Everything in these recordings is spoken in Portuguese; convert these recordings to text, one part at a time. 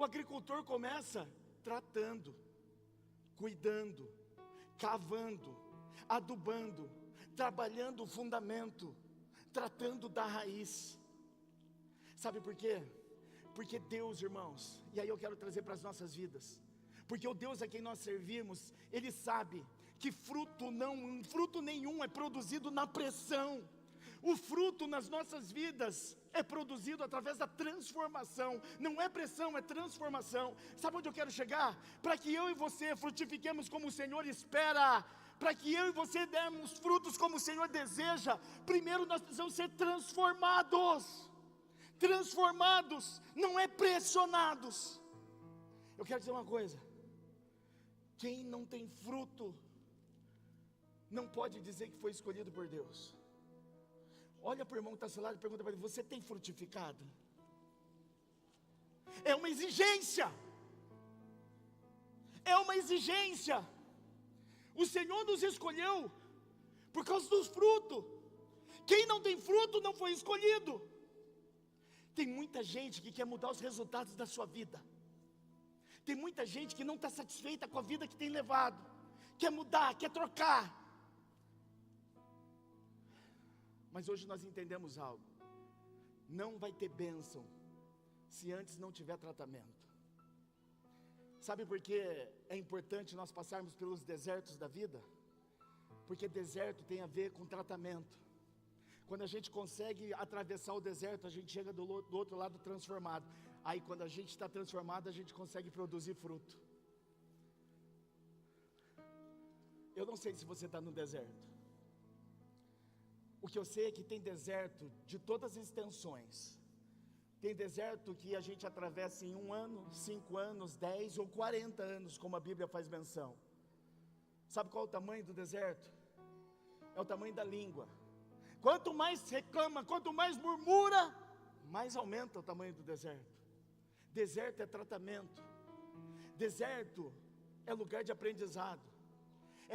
O agricultor começa tratando, cuidando, cavando, adubando, trabalhando o fundamento, tratando da raiz. Sabe por quê? Porque Deus, irmãos, e aí eu quero trazer para as nossas vidas, porque o Deus a quem nós servimos, Ele sabe que fruto nenhum é produzido na pressão. O fruto nas nossas vidas é produzido através da transformação. Não é pressão, é transformação. Sabe onde eu quero chegar? Para que eu e você frutifiquemos como o Senhor espera, para que eu e você demos frutos como o Senhor deseja, primeiro nós precisamos ser transformados. Transformados, não é pressionados. Eu quero dizer uma coisa: quem não tem fruto não pode dizer que foi escolhido por Deus. Olha para o irmão que está ao seu lado e pergunta para ele: você tem frutificado? É uma exigência. É uma exigência. O Senhor nos escolheu por causa dos frutos. Quem não tem fruto não foi escolhido. Tem muita gente que quer mudar os resultados da sua vida. Tem muita gente que não está satisfeita com a vida que tem levado. Quer mudar, quer trocar. Mas hoje nós entendemos algo: não vai ter bênção se antes não tiver tratamento. Sabe por que é importante nós passarmos pelos desertos da vida? Porque deserto tem a ver com tratamento. Quando a gente consegue atravessar o deserto, a gente chega do outro lado transformado. Aí quando a gente está transformado, a gente consegue produzir fruto. Eu não sei se você está no deserto. O que eu sei é que tem deserto de todas as extensões. Tem deserto que a gente atravessa em 1 ano, 5 anos, 10 ou 40 anos, como a Bíblia faz menção. Sabe qual é o tamanho do deserto? É o tamanho da língua. Quanto mais reclama, quanto mais murmura, mais aumenta o tamanho do deserto. Deserto é tratamento. Deserto é lugar de aprendizado.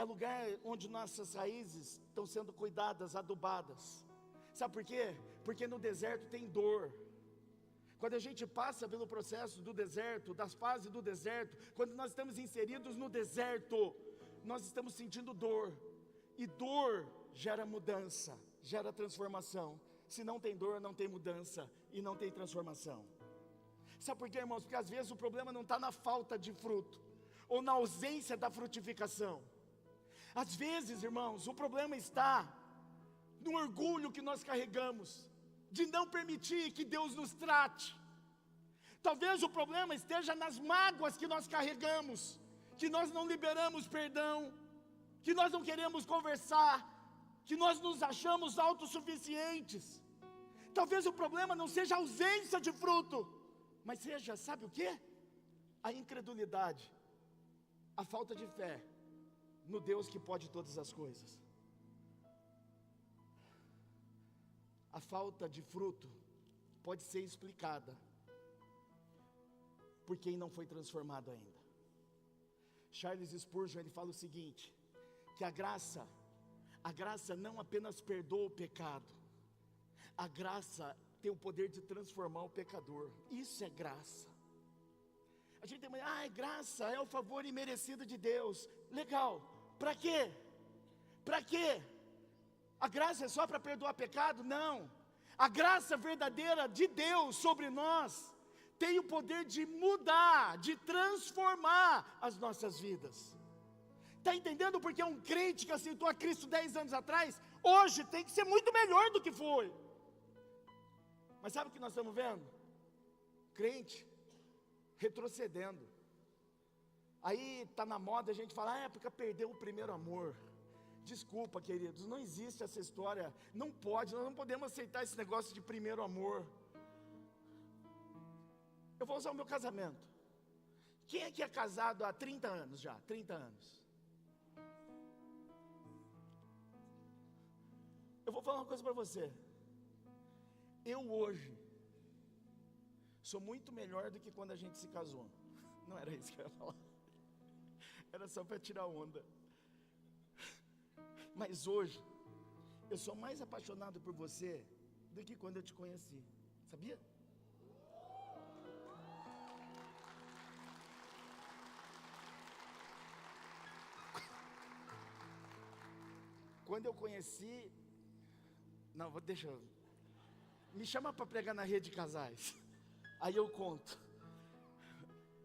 É lugar onde nossas raízes estão sendo cuidadas, adubadas. Sabe por quê? Porque no deserto tem dor. Quando a gente passa pelo processo do deserto, das fases do deserto, quando nós estamos inseridos no deserto, nós estamos sentindo dor. E dor gera mudança, gera transformação. Se não tem dor, não tem mudança e não tem transformação. Sabe por quê, irmãos? Porque às vezes o problema não está na falta de fruto, ou na ausência da frutificação. Às vezes, irmãos, o problema está no orgulho que nós carregamos, de não permitir que Deus nos trate. Talvez o problema esteja nas mágoas que nós carregamos, que nós não liberamos perdão, que nós não queremos conversar, que nós nos achamos autossuficientes. Talvez o problema não seja a ausência de fruto, mas seja, sabe o quê? A incredulidade, a falta de fé no Deus que pode todas as coisas. A falta de fruto pode ser explicada por quem não foi transformado ainda. Charles Spurgeon, ele fala o seguinte, que a graça não apenas perdoa o pecado, a graça tem o poder de transformar o pecador. Isso é graça. A gente tem graça é o favor imerecido de Deus. Legal, para quê? Para quê? A graça é só para perdoar pecado? Não. A graça verdadeira de Deus sobre nós tem o poder de mudar, de transformar as nossas vidas. Está entendendo porque um crente que aceitou a Cristo 10 anos atrás, hoje tem que ser muito melhor do que foi. Mas sabe o que nós estamos vendo? Crente retrocedendo. Aí está na moda a gente falar, porque perdeu o primeiro amor. Desculpa, queridos, não existe essa história. Não pode, nós não podemos aceitar esse negócio de primeiro amor. Eu vou usar o meu casamento. Quem é que é casado há 30 anos já? 30 anos. Eu vou falar uma coisa para você. Eu hoje sou muito melhor do que quando a gente se casou. Não era isso que eu ia falar. Era só para tirar onda. Mas hoje eu sou mais apaixonado por você do que quando eu te conheci. Sabia? quando eu conheci, não, deixa eu, me chama para pregar na rede de casais, aí eu conto.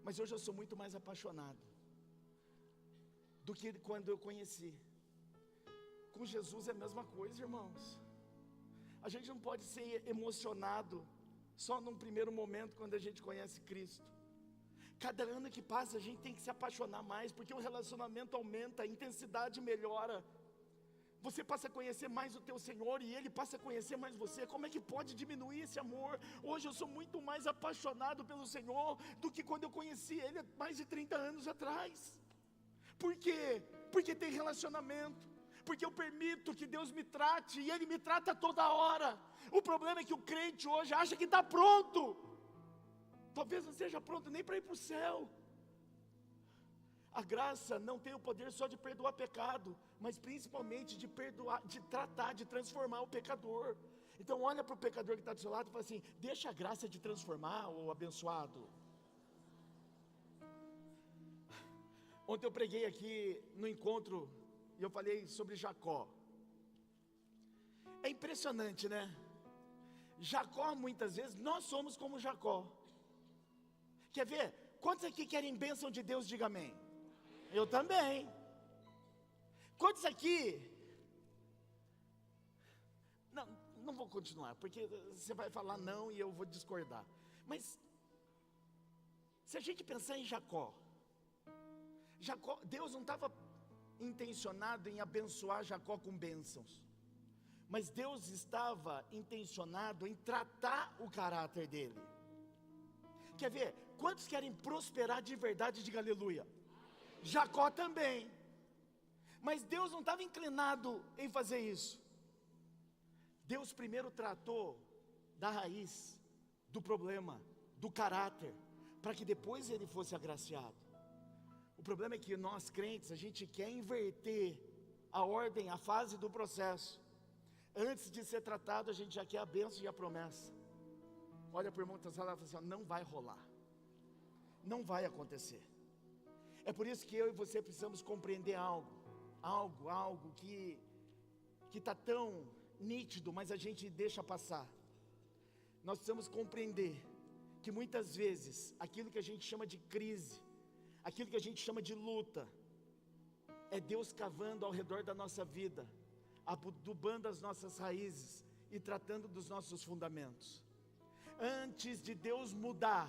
Mas hoje eu sou muito mais apaixonado do que quando eu conheci. Com Jesus é a mesma coisa, irmãos. A gente não pode ser emocionado só num primeiro momento quando a gente conhece Cristo. Cada ano que passa a gente tem que se apaixonar mais, porque o relacionamento aumenta, a intensidade melhora. Você passa a conhecer mais o teu Senhor e Ele passa a conhecer mais você. Como é que pode diminuir esse amor? Hoje eu sou muito mais apaixonado pelo Senhor do que quando eu conheci Ele há mais de 30 anos atrás. Por quê? Porque tem relacionamento. Porque eu permito que Deus me trate e Ele me trata toda hora. O problema é que o crente hoje acha que está pronto. Talvez não seja pronto nem para ir para o céu. A graça não tem o poder só de perdoar pecado, mas principalmente de perdoar, de tratar, de transformar o pecador. Então olha para o pecador que está do seu lado e fala assim: deixa a graça de transformar, o abençoado. Ontem eu preguei aqui no encontro e eu falei sobre Jacó. É impressionante, né? Jacó, muitas vezes, nós somos como Jacó. Quer ver? Quantos aqui querem bênção de Deus? Diga amém. Eu também. Quantos aqui? Não vou continuar, porque você vai falar não e eu vou discordar. Mas, se a gente pensar em Jacó, Deus não estava intencionado em abençoar Jacó com bênçãos, mas Deus estava intencionado em tratar o caráter dele. Quer ver? Quantos querem prosperar de verdade? Diga aleluia. Jacó também. Mas Deus não estava inclinado em fazer isso. Deus primeiro tratou da raiz do problema, do caráter, para que depois ele fosse agraciado. O problema é que nós crentes, a gente quer inverter a ordem, a fase do processo. Antes de ser tratado, a gente já quer a bênção e a promessa. Olha para o irmão que está lá e fala assim: não vai rolar, não vai acontecer. É por isso que eu e você precisamos compreender algo que está tão nítido, mas a gente deixa passar. Nós precisamos compreender que muitas vezes aquilo que a gente chama de crise, aquilo que a gente chama de luta, é Deus cavando ao redor da nossa vida, adubando as nossas raízes e tratando dos nossos fundamentos. Antes de Deus mudar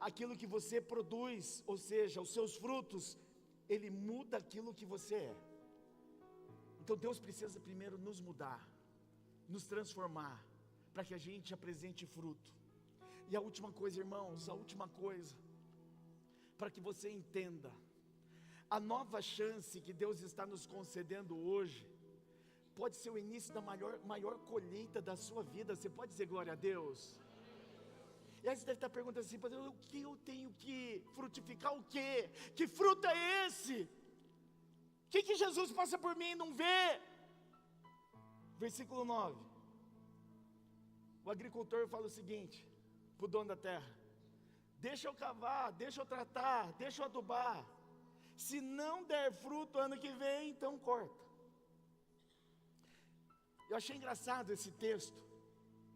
aquilo que você produz, ou seja, os seus frutos, Ele muda aquilo que você é. Então Deus precisa primeiro nos mudar, nos transformar, para que a gente apresente fruto. E a última coisa, irmãos, a última coisa, para que você entenda, a nova chance que Deus está nos concedendo hoje, pode ser o início da maior colheita da sua vida. Você pode dizer glória a Deus? E aí você deve estar perguntando assim: o que eu tenho que frutificar? O quê? Que fruto é esse? O que Jesus passa por mim e não vê? Versículo 9. O agricultor fala o seguinte para o dono da terra: deixa eu cavar, deixa eu tratar, deixa eu adubar. Se não der fruto ano que vem, então corta. Eu achei engraçado esse texto,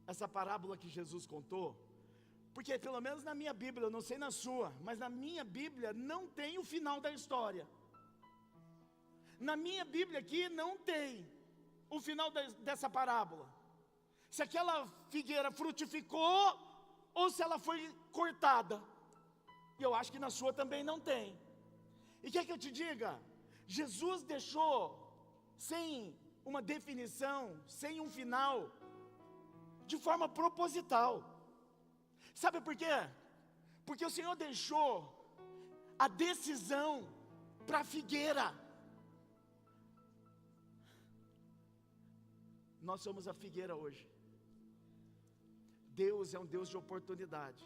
essa parábola que Jesus contou, porque pelo menos na minha Bíblia, eu não sei na sua, mas na minha Bíblia não tem o final da história. Na minha Bíblia aqui não tem o final dessa parábola. Se aquela figueira frutificou ou se ela foi cortada. E eu acho que na sua também não tem. E quer que eu te diga? Jesus deixou sem uma definição, sem um final, de forma proposital. Sabe por quê? Porque o Senhor deixou a decisão para a figueira. Nós somos a figueira hoje. Deus é um Deus de oportunidade.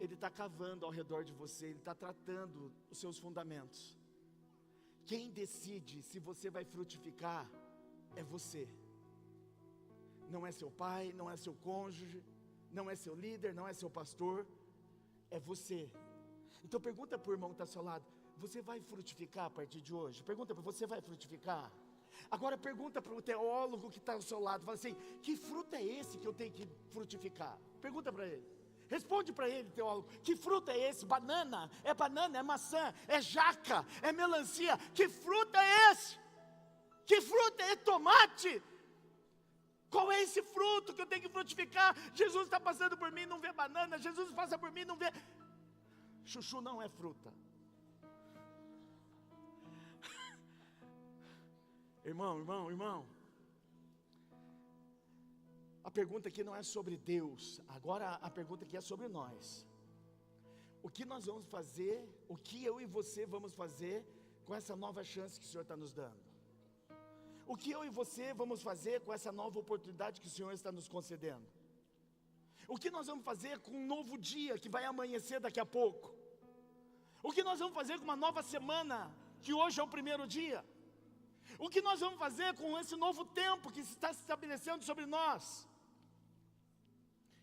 Ele está cavando ao redor de você, Ele está tratando os seus fundamentos. Quem decide se você vai frutificar é você. Não é seu pai, não é seu cônjuge, não é seu líder, não é seu pastor, é você. Então pergunta para o irmão que está ao seu lado: você vai frutificar a partir de hoje? Pergunta para você: vai frutificar? Agora pergunta para o teólogo que está ao seu lado, fala assim: que fruto é esse que eu tenho que frutificar? Pergunta para ele. Responde para ele, teólogo: que fruto é esse? Banana, é maçã, é jaca, é melancia. Que fruto é esse? Que fruto é tomate? Qual é esse fruto que eu tenho que frutificar? Jesus está passando por mim, não vê banana. Jesus passa por mim, não vê. Chuchu não é fruta. Irmão. A pergunta aqui não é sobre Deus. Agora a pergunta aqui é sobre nós. O que nós vamos fazer? O que eu e você vamos fazer com essa nova chance que o Senhor está nos dando? O que eu e você vamos fazer com essa nova oportunidade que o Senhor está nos concedendo? O que nós vamos fazer com um novo dia que vai amanhecer daqui a pouco? O que nós vamos fazer com uma nova semana, que hoje é o primeiro dia? O que nós vamos fazer com esse novo tempo que está se estabelecendo sobre nós?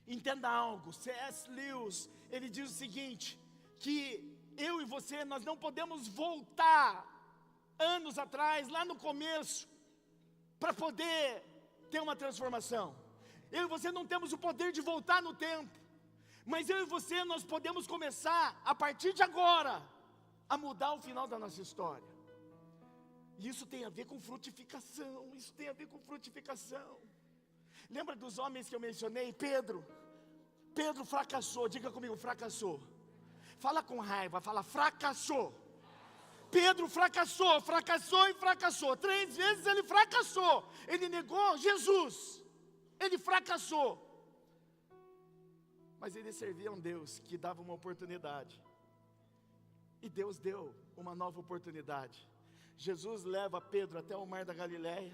Entenda algo, C.S. Lewis, ele diz o seguinte, que eu e você, nós não podemos voltar anos atrás, lá no começo, para poder ter uma transformação. Eu e você não temos o poder de voltar no tempo, mas eu e você, nós podemos começar, a partir de agora, a mudar o final da nossa história. E isso tem a ver com frutificação, Lembra dos homens que eu mencionei? Pedro fracassou, diga comigo, fracassou. Fala com raiva, fala fracassou. Pedro fracassou. 3 vezes ele fracassou. Ele negou Jesus. Ele fracassou. Mas ele servia a um Deus que dava uma oportunidade. E Deus deu uma nova oportunidade. Jesus leva Pedro até o mar da Galileia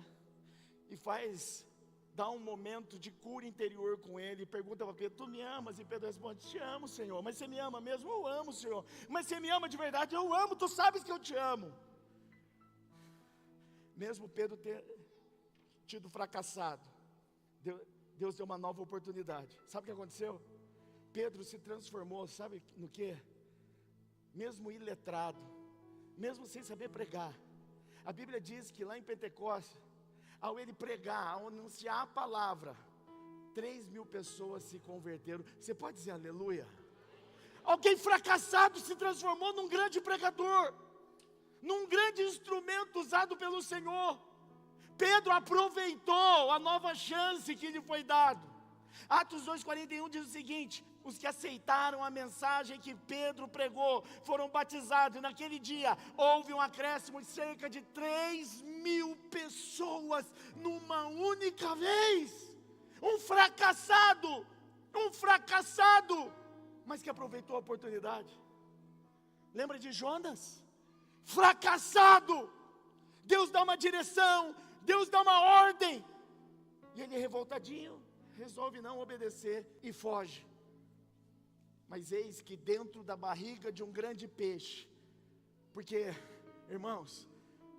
e dá um momento de cura interior com ele, e pergunta para Pedro: tu me amas? E Pedro responde: te amo, Senhor. Mas você me ama mesmo? Eu amo, Senhor. Mas você me ama de verdade? Eu amo, tu sabes que eu te amo. Mesmo Pedro ter tido fracassado, Deus deu uma nova oportunidade. Sabe o que aconteceu? Pedro se transformou, sabe no que? Mesmo iletrado, mesmo sem saber pregar. A Bíblia diz que lá em Pentecostes, ao ele pregar, ao anunciar a palavra, 3.000 pessoas se converteram. Você pode dizer aleluia? Alguém fracassado se transformou num grande pregador, num grande instrumento usado pelo Senhor. Pedro aproveitou a nova chance que lhe foi dado. Atos 2,41 diz o seguinte: os que aceitaram a mensagem que Pedro pregou foram batizados, e naquele dia houve um acréscimo de cerca de 3.000 pessoas numa única vez. Um fracassado, mas que aproveitou a oportunidade. Lembra de Jonas? Fracassado. Deus dá uma direção, Deus dá uma ordem, e ele revoltadinho resolve não obedecer e foge. Mas eis que dentro da barriga de um grande peixe, porque, irmãos,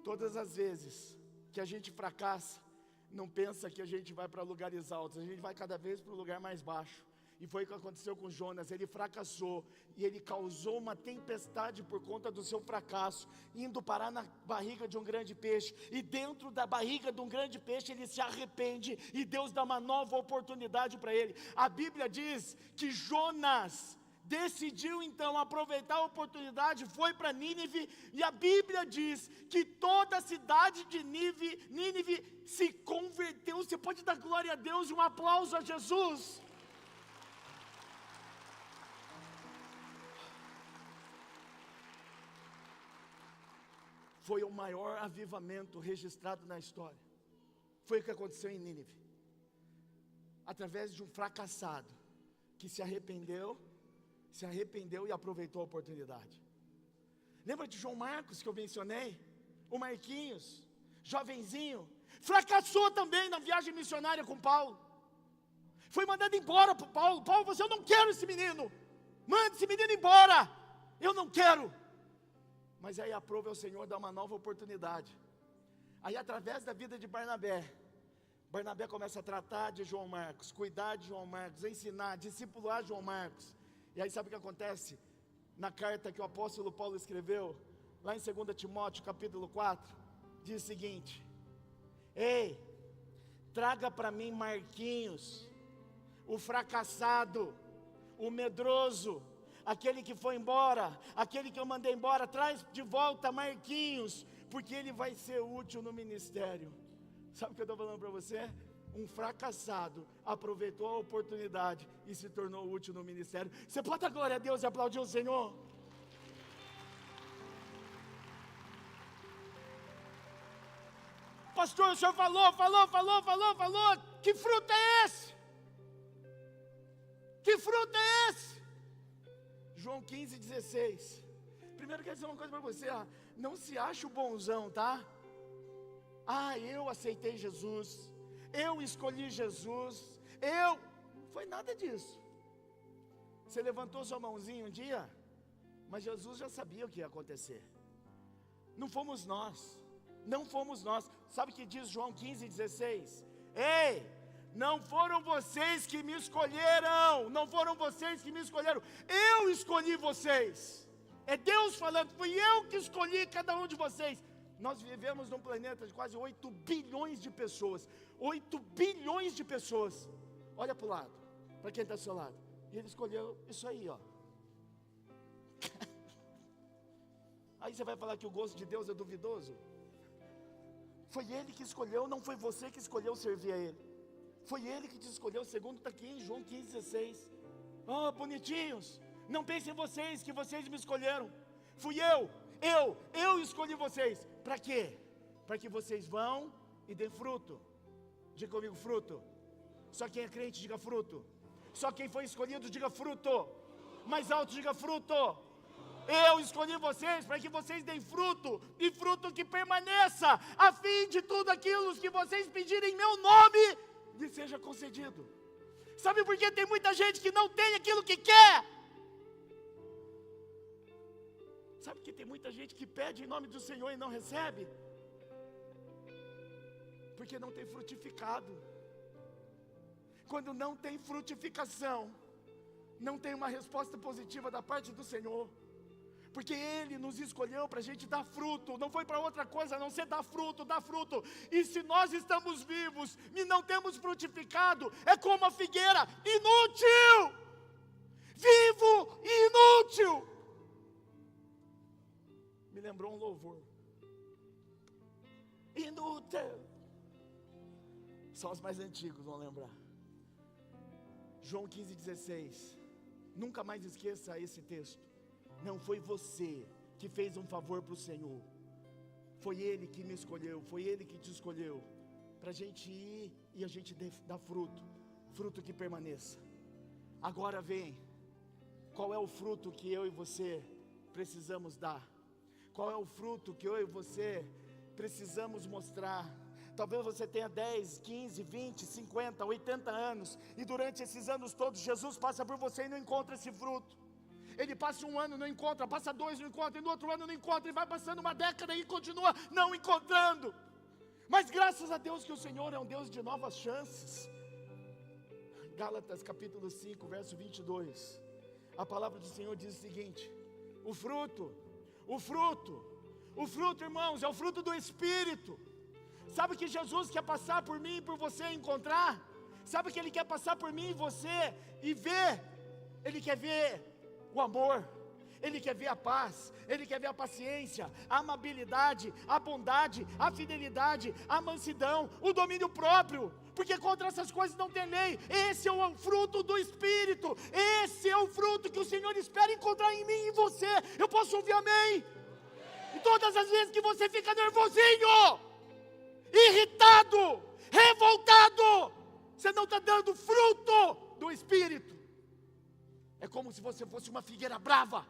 todas as vezes que a gente fracassa, não pensa que a gente vai para lugares altos, a gente vai cada vez para o lugar mais baixo. E foi o que aconteceu com Jonas. Ele fracassou e ele causou uma tempestade por conta do seu fracasso, indo parar na barriga de um grande peixe. E dentro da barriga de um grande peixe ele se arrepende e Deus dá uma nova oportunidade para ele. A Bíblia diz que Jonas decidiu então aproveitar a oportunidade, foi para Nínive, e a Bíblia diz que toda a cidade de Nínive se converteu. Você pode dar glória a Deus e um aplauso a Jesus? Foi o maior avivamento registrado na história. Foi o que aconteceu em Nínive, através de um fracassado que se arrependeu e aproveitou a oportunidade. Lembra de João Marcos que eu mencionei? O Marquinhos, jovenzinho, fracassou também na viagem missionária com Paulo. Foi mandado embora por Paulo. Paulo, eu não quero esse menino, manda esse menino embora, eu não quero. Mas aí aprova o Senhor dar uma nova oportunidade. Aí através da vida de Barnabé começa a tratar de João Marcos, cuidar de João Marcos, ensinar, discipular João Marcos. E aí sabe o que acontece? Na carta que o apóstolo Paulo escreveu, lá em 2 Timóteo capítulo 4, diz o seguinte: Ei, traga para mim Marquinhos, o fracassado, o medroso, aquele que foi embora, aquele que eu mandei embora. Traz de volta Marquinhos, porque ele vai ser útil no ministério. Sabe o que eu estou falando para você? Um fracassado aproveitou a oportunidade e se tornou útil no ministério. Você pode dar glória a Deus e aplaudir o Senhor? Pastor, o senhor falou. Que fruto é esse? Que fruto é esse? João 15:16. Primeiro eu quero dizer uma coisa para você, não se ache o bonzão, tá? Eu aceitei Jesus, eu escolhi Jesus, não foi nada disso. Você levantou sua mãozinha um dia, mas Jesus já sabia o que ia acontecer. Não fomos nós. Sabe o que diz João 15:16? Ei, não foram vocês que me escolheram, eu escolhi vocês. É Deus falando, fui eu que escolhi cada um de vocês. Nós vivemos num planeta de quase 8 bilhões de pessoas. 8 bilhões de pessoas. Olha para o lado, para quem está ao seu lado. E ele escolheu isso aí, ó. Aí você vai falar que o gosto de Deus é duvidoso? Foi Ele que escolheu, não foi você que escolheu servir a Ele. Foi Ele que te escolheu, segundo está aqui em João 15:16. Bonitinhos, não pensem em vocês, que vocês me escolheram. Fui eu escolhi vocês. Para quê? Para que vocês vão e dêem fruto. Diga comigo, fruto. Só quem é crente, diga fruto. Só quem foi escolhido, diga fruto. Mais alto, diga fruto. Eu escolhi vocês para que vocês deem fruto, e fruto que permaneça, a fim de tudo aquilo que vocês pedirem em meu nome, lhe seja concedido. Sabe por que tem muita gente que não tem aquilo que quer? Sabe que tem muita gente que pede em nome do Senhor e não recebe? Porque não tem frutificado. Quando não tem frutificação, não tem uma resposta positiva da parte do Senhor. Porque Ele nos escolheu para a gente dar fruto, não foi para outra coisa a não ser dar fruto. E se nós estamos vivos e não temos frutificado, é como a figueira, inútil, vivo e inútil. Me lembrou um louvor, inútil. Só os mais antigos vão lembrar. João 15:16. Nunca mais esqueça esse texto. Não foi você que fez um favor para o Senhor, foi Ele que me escolheu, foi Ele que te escolheu, para a gente ir e a gente dar fruto que permaneça. Agora vem, qual é o fruto que eu e você precisamos dar? Qual é o fruto que eu e você precisamos mostrar? Talvez você tenha 10, 15, 20, 50, 80 anos, e durante esses anos todos, Jesus passa por você e não encontra esse fruto. Ele passa um ano, não encontra, passa 2, não encontra, e no outro ano não encontra, e vai passando uma década e continua não encontrando. Mas graças a Deus que o Senhor é um Deus de novas chances. Gálatas capítulo 5, verso 22. A palavra do Senhor diz o seguinte: o fruto, irmãos, é o fruto do Espírito. Sabe que Jesus quer passar por mim e por você encontrar? Sabe que Ele quer passar por mim e você e ver? Ele quer ver o amor, Ele quer ver a paz, Ele quer ver a paciência, a amabilidade, a bondade, a fidelidade, a mansidão, o domínio próprio, porque contra essas coisas não tem lei. Esse é o fruto do Espírito, esse é o fruto que o Senhor espera encontrar em mim e em você. Eu posso ouvir amém? E todas as vezes que você fica nervosinho, irritado, revoltado, você não está dando fruto do Espírito. É como se você fosse uma figueira brava.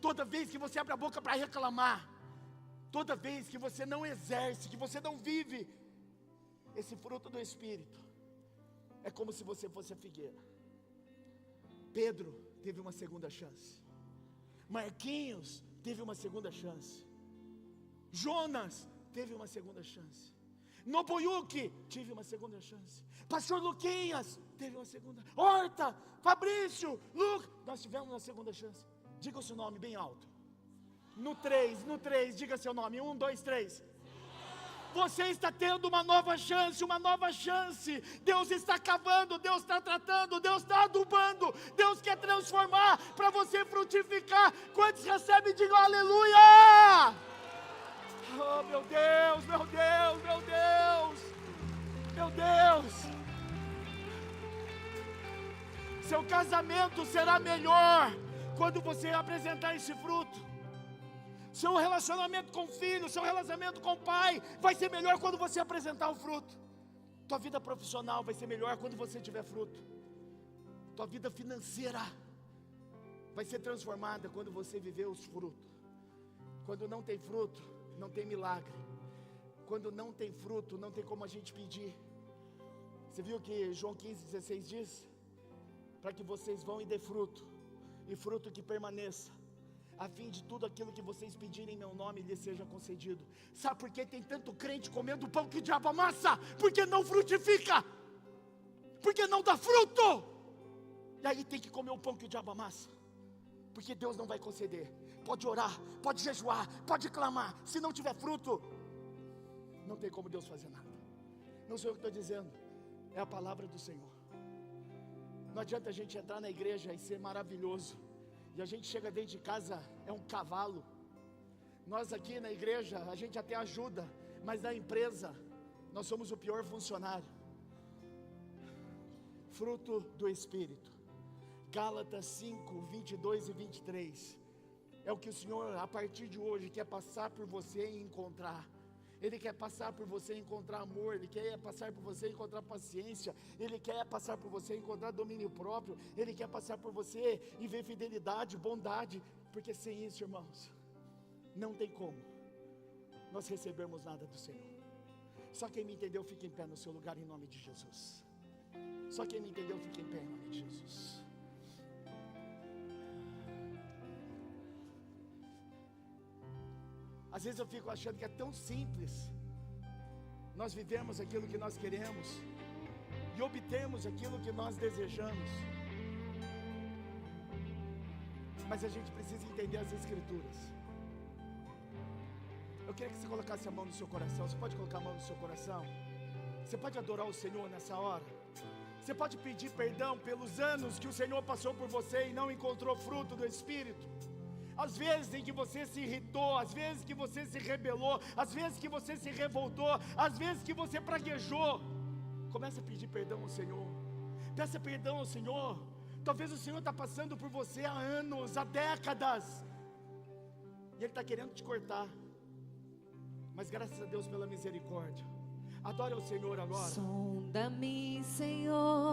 Toda vez que você abre a boca para reclamar, toda vez que você não exerce, que você não vive esse fruto do Espírito, é como se você fosse a figueira. Pedro teve uma segunda chance. Marquinhos teve uma segunda chance. Jonas teve uma segunda chance. Nobuyuki tive uma segunda chance. Pastor Luquinhas teve uma segunda. Horta, Fabrício, Lucas, nós tivemos uma segunda chance. Diga o seu nome bem alto. No 3, diga seu nome. 1, 2, 3. Você está tendo uma nova chance, uma nova chance. Deus está cavando, Deus está tratando, Deus está adubando, Deus quer transformar para você frutificar. Quantos recebem, digam aleluia! Oh, meu Deus, meu Deus, meu Deus, meu Deus. Seu casamento será melhor quando você apresentar esse fruto. Seu relacionamento com o filho, seu relacionamento com o pai vai ser melhor quando você apresentar o fruto. Tua vida profissional vai ser melhor quando você tiver fruto. Tua vida financeira vai ser transformada quando você viver os frutos. Quando não tem fruto, não tem milagre. Quando não tem fruto, não tem como a gente pedir. Você viu que João 15,16 diz? Para que vocês vão e dê fruto, e fruto que permaneça, a fim de tudo aquilo que vocês pedirem em meu nome lhes seja concedido. Sabe por que tem tanto crente comendo pão que o diabo amassa? Porque não frutifica, porque não dá fruto. E aí tem que comer o pão que o diabo amassa, porque Deus não vai conceder. Pode orar, pode jejuar, pode clamar, se não tiver fruto, não tem como Deus fazer nada. Não sei o que estou dizendo, é a palavra do Senhor. Não adianta a gente entrar na igreja e ser maravilhoso, e a gente chega dentro de casa, é um cavalo. Nós aqui na igreja, a gente até ajuda, mas na empresa, nós somos o pior funcionário. Fruto do Espírito, Gálatas 5, 22 e 23, é o que o Senhor, a partir de hoje, quer passar por você e encontrar. Ele quer passar por você e encontrar amor, Ele quer passar por você e encontrar paciência, Ele quer passar por você e encontrar domínio próprio, Ele quer passar por você e ver fidelidade, bondade, porque sem isso, irmãos, não tem como nós recebermos nada do Senhor. Só quem me entendeu, fica em pé no seu lugar em nome de Jesus. Só quem me entendeu, fica em pé em nome de Jesus. Às vezes eu fico achando que é tão simples nós vivemos aquilo que nós queremos e obtemos aquilo que nós desejamos, mas a gente precisa entender as Escrituras. Eu queria que você colocasse a mão no seu coração. Você pode colocar a mão no seu coração? Você pode adorar o Senhor nessa hora? Você pode pedir perdão pelos anos que o Senhor passou por você e não encontrou fruto do Espírito? Às vezes em que você se irritou, às vezes que você se rebelou, às vezes que você se revoltou, às vezes que você praguejou. Comece a pedir perdão ao Senhor. Peça perdão ao Senhor. Talvez o Senhor está passando por você há anos, há décadas, e Ele está querendo te cortar. Mas graças a Deus pela misericórdia, adore ao Senhor agora. Sonda-me, Senhor,